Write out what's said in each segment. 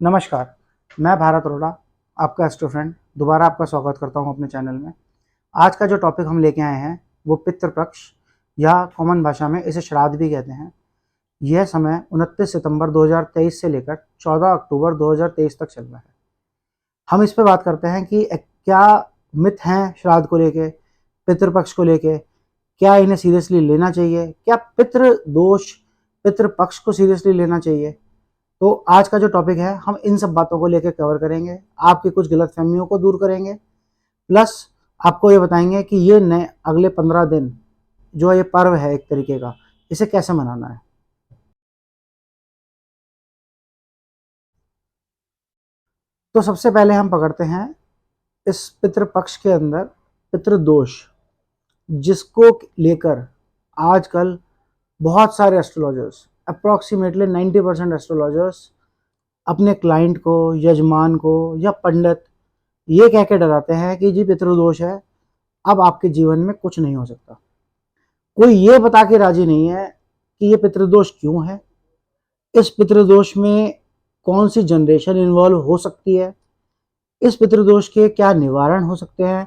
नमस्कार, मैं भारत अरोड़ा, आपका एस्ट्रो फ्रेंड दोबारा आपका स्वागत करता हूं अपने चैनल में। आज का जो टॉपिक हम लेके आए हैं वो पितृपक्ष या कॉमन भाषा में इसे श्राद्ध भी कहते हैं। यह समय 29 सितंबर 2023 से लेकर 14 अक्टूबर 2023 तक चल रहा है। हम इस पे बात करते हैं कि क्या मिथ हैं श्राद्ध को लेके, पितृपक्ष को लेके, क्या इन्हें सीरियसली लेना चाहिए, क्या पितृदोष पितृपक्ष को सीरियसली लेना चाहिए। तो आज का जो टॉपिक है हम इन सब बातों को लेकर कवर करेंगे, आपकी कुछ गलतफहमियों को दूर करेंगे, प्लस आपको ये बताएंगे कि ये नए अगले 15 दिन जो ये पर्व है एक तरीके का, इसे कैसे मनाना है। तो सबसे पहले हम पकड़ते हैं इस पितृपक्ष के अंदर पितृदोष, जिसको लेकर आजकल बहुत सारे एस्ट्रोलॉजर्स, अप्रॉक्सीमेटली 90% एस्ट्रोलॉजर्स अपने क्लाइंट को, यजमान को या पंडित ये कह के डराते हैं कि जी पितृदोष है, अब आपके जीवन में कुछ नहीं हो सकता। कोई ये बता के राजी नहीं है कि ये पितृदोष क्यों है, इस पितृदोष में कौन सी जनरेशन इन्वॉल्व हो सकती है, इस पितृदोष के क्या निवारण हो सकते हैं,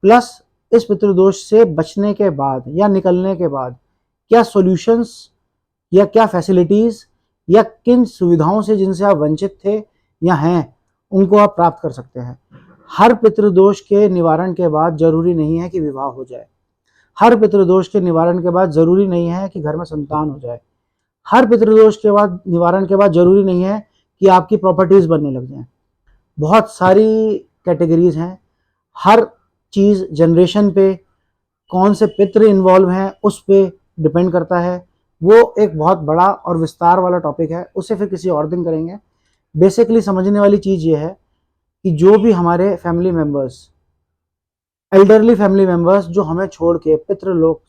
प्लस इस पितृदोष से बचने के बाद या निकलने के बाद क्या सॉल्यूशंस या क्या फैसिलिटीज या किन सुविधाओं से जिनसे आप वंचित थे या हैं उनको आप प्राप्त कर सकते हैं। हर पितृदोष के निवारण के बाद जरूरी नहीं है कि विवाह हो जाए, हर पितृदोष के निवारण के बाद जरूरी नहीं है कि घर में संतान हो जाए, हर पितृदोष के बाद निवारण के बाद जरूरी नहीं है कि आपकी प्रॉपर्टीज बनने लग जाएं। बहुत सारी कैटेगरीज हैं, हर चीज जनरेशन पे कौन से पितृ इन्वॉल्व हैं उस पे डिपेंड करता है। वो एक बहुत बड़ा और विस्तार वाला टॉपिक है, उसे फिर किसी और दिन करेंगे। बेसिकली समझने वाली चीज ये है कि जो भी हमारे family members, elderly family members जो हमें छोड़ के पितृलोक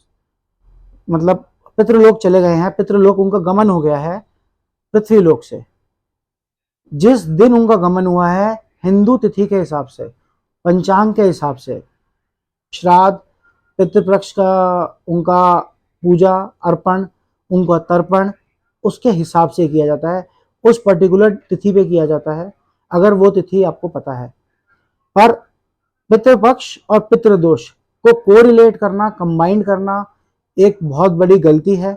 मतलब पितृलोक चले गए हैं, पितृलोक उनका गमन हो गया है पृथ्वीलोक से, जिस दिन उनका गमन हुआ है हिंदू तिथि के हिसाब से, पंचांग के हिसाब से, श्राद्ध, पितृपक्ष का उनका पूजा अर्पण, उनका तर्पण उसके हिसाब से किया जाता है, उस पर्टिकुलर तिथि पे किया जाता है, अगर वो तिथि आपको पता है। पर पितृपक्ष और पितृदोष को कोरिलेट करना, कंबाइन करना एक बहुत बड़ी गलती है,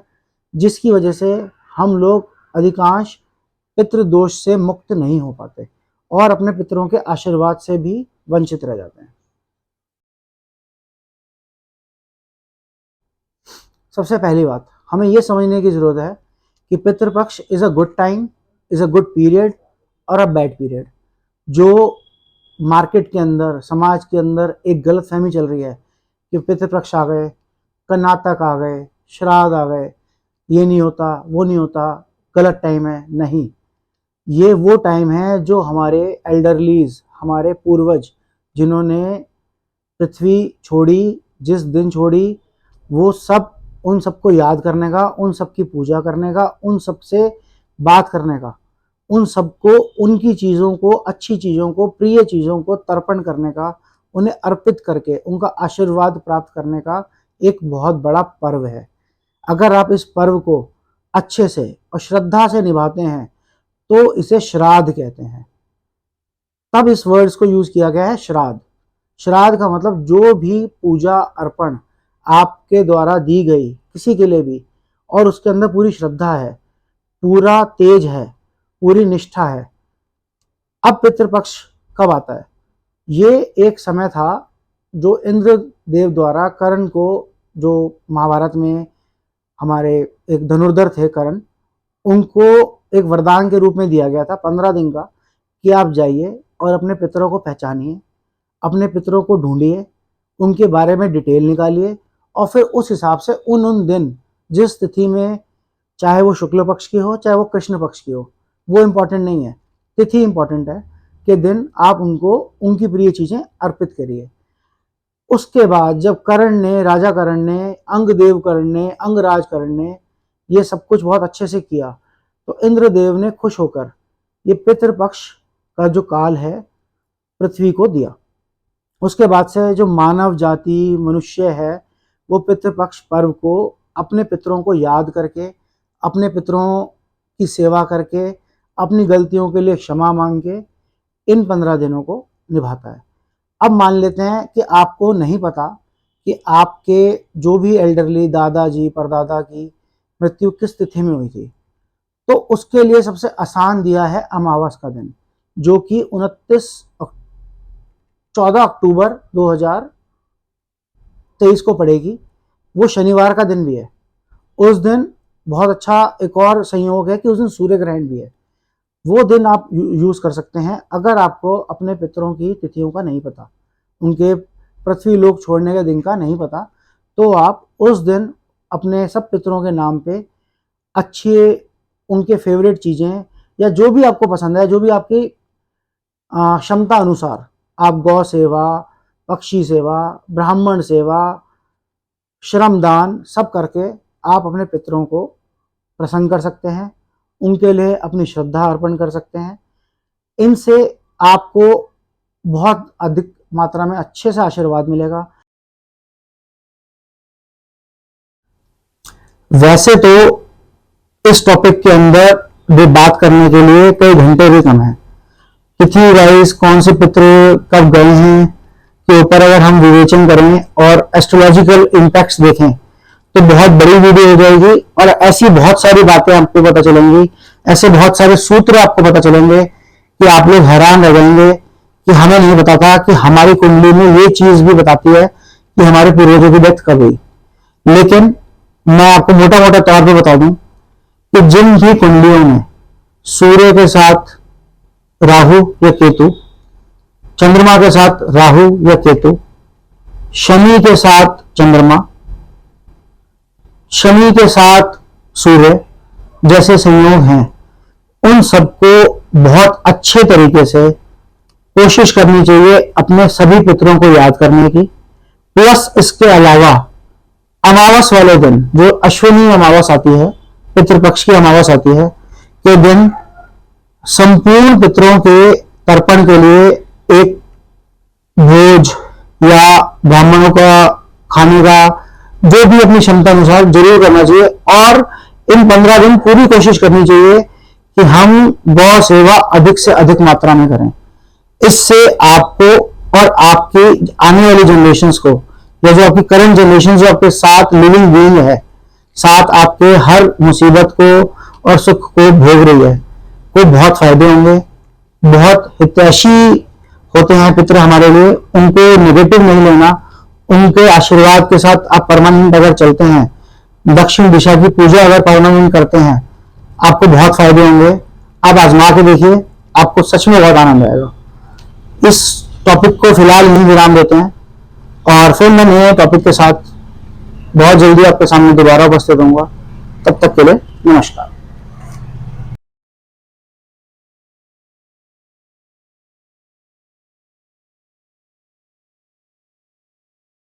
जिसकी वजह से हम लोग अधिकांश पितृदोष से मुक्त नहीं हो पाते और अपने पितरों के आशीर्वाद से भी वंचित रह जाते हैं। सबसे पहली बात हमें यह समझने की जरूरत है कि Pitrupaksha is a good time, is a good period और अ बैड पीरियड। जो मार्केट के अंदर, समाज के अंदर एक गलत फहमी चल रही है कि पितृपक्ष आ गए, कर्नाटक आ गए, श्राद्ध आ गए, ये नहीं होता, वो नहीं होता, गलत टाइम है। नहीं, ये वो टाइम है जो हमारे एल्डरलीज, हमारे पूर्वज जिन्होंने पृथ्वी छोड़ी, जिस दिन छोड़ी, वो सब, उन सबको याद करने का, उन सब की पूजा करने का, उन सब से बात करने का, उन सबको, उनकी चीज़ों को, अच्छी चीज़ों को, प्रिय चीज़ों को तर्पण करने का, उन्हें अर्पित करके उनका आशीर्वाद प्राप्त करने का एक बहुत बड़ा पर्व है। अगर आप इस पर्व को अच्छे से और श्रद्धा से निभाते हैं तो इसे श्राद्ध कहते हैं। तब इस वर्ड्स को यूज किया गया है श्राद्ध। श्राद्ध का मतलब जो भी पूजा अर्पण आपके द्वारा दी गई किसी के लिए भी, और उसके अंदर पूरी श्रद्धा है, पूरा तेज है, पूरी निष्ठा है। अब पितृपक्ष कब आता है? ये एक समय था जो इंद्र देव द्वारा कर्ण को, जो महाभारत में हमारे एक धनुर्धर थे कर्ण, उनको एक वरदान के रूप में दिया गया था 15 दिन का, कि आप जाइए और अपने पितरों को पहचानिए, अपने पितरों को ढूंढिए, उनके बारे में डिटेल निकालिए और फिर उस हिसाब से उन दिन जिस तिथि में, चाहे वो शुक्ल पक्ष की हो चाहे वो कृष्ण पक्ष की हो, वो इम्पोर्टेंट नहीं है, तिथि इम्पोर्टेंट है, कि दिन आप उनको उनकी प्रिय चीजें अर्पित करिए। उसके बाद जब कर्ण ने, राजा कर्ण ने, अंगदेव कर्ण ने, अंगराज कर्ण ने ये सब कुछ बहुत अच्छे से किया, तो इंद्रदेव ने खुश होकर ये पितृपक्ष का जो काल है पृथ्वी को दिया। उसके बाद से जो मानव जाति, मनुष्य है, वो पितृपक्ष पर्व को अपने पितरों को याद करके, अपने पितरों की सेवा करके, अपनी गलतियों के लिए क्षमा मांग के इन 15 दिनों को निभाता है। अब मान लेते हैं कि आपको नहीं पता कि आपके जो भी एल्डरली दादाजी परदादा की मृत्यु किस तिथि में हुई थी, तो उसके लिए सबसे आसान दिया है अमावस का दिन, जो कि 14 अक्टूबर 2023 को पड़ेगी। वो शनिवार का दिन भी है। उस दिन बहुत अच्छा एक और संयोग है कि उस दिन सूर्य ग्रहण भी है। वो दिन आप यूज कर सकते हैं। अगर आपको अपने पितरों की तिथियों का नहीं पता, उनके पृथ्वी लोक छोड़ने के दिन का नहीं पता, तो आप उस दिन अपने सब पितरों के नाम पे अच्छे उनके फेवरेट चीजें या जो भी आपको पसंद है, जो भी आपकी क्षमता अनुसार, आप गौ सेवा, पक्षी सेवा, ब्राह्मण सेवा, श्रमदान सब करके आप अपने पितरों को प्रसन्न कर सकते हैं, उनके लिए अपनी श्रद्धा अर्पण कर सकते हैं। इनसे आपको बहुत अधिक मात्रा में अच्छे से आशीर्वाद मिलेगा। वैसे तो इस टॉपिक के अंदर भी बात करने के लिए कई घंटे भी कम है। तिथि वाइज कौन से पितृ कब गए हैं के ऊपर अगर हम विवेचन करें और एस्ट्रोलॉजिकल इम्पैक्ट्स देखें तो बहुत बड़ी वीडियो हो जाएगी, और ऐसी बहुत सारी बातें आपको पता चलेंगी, ऐसे बहुत सारे सूत्र आपको पता चलेंगे कि आप लोग हैरान रह जाएंगे कि हमें नहीं पता था कि हमारी कुंडली में ये चीज भी बताती है कि हमारे पूर्वजों की डेथ कब हुई। लेकिन मैं आपको मोटा मोटा तौर पे बता दूं कि जिन भी कुंडलियों में सूर्य के साथ राहु या केतु, चंद्रमा के साथ राहु या केतु, शनि के साथ चंद्रमा, शनि के साथ सूर्य जैसे संयोग हैं, उन सबको बहुत अच्छे तरीके से कोशिश करनी चाहिए अपने सभी पितरों को याद करने की। प्लस इसके अलावा अमावस वाले दिन, जो अश्विनी अमावस आती है, पितृपक्ष की अमावस आती है, के दिन संपूर्ण पितरों के तर्पण के लिए एक भोज या ब्राह्मणों का खाने का जो भी अपनी क्षमता अनुसार जरूर करना चाहिए। और इन 15 दिन पूरी कोशिश करनी चाहिए कि हम गौ सेवा अधिक से अधिक मात्रा में करें। इससे आपको और आपकी आने वाली जनरेशंस को, या जो आपकी करंट जनरेशन जो आपके साथ लिविंग बीइंग है, साथ आपके हर मुसीबत को और सुख को भोग रही है, को बहुत फायदे होंगे। बहुत हितैषी होते हैं पितृ हमारे लिए, उनको नेगेटिव नहीं लेना। उनके आशीर्वाद के साथ आप परमानेंट अगर चलते हैं, दक्षिण दिशा की पूजा अगर परमानेंट करते हैं, आपको बहुत फायदे होंगे। आप आजमा के देखिए, आपको सच में बहुत आनंद आएगा। इस टॉपिक को फिलहाल यहीं विराम देते हैं और फिर मैं नए टॉपिक के साथ बहुत जल्दी आपके सामने दोबारा उपस्थित होऊंगा। तब तक के लिए नमस्कार।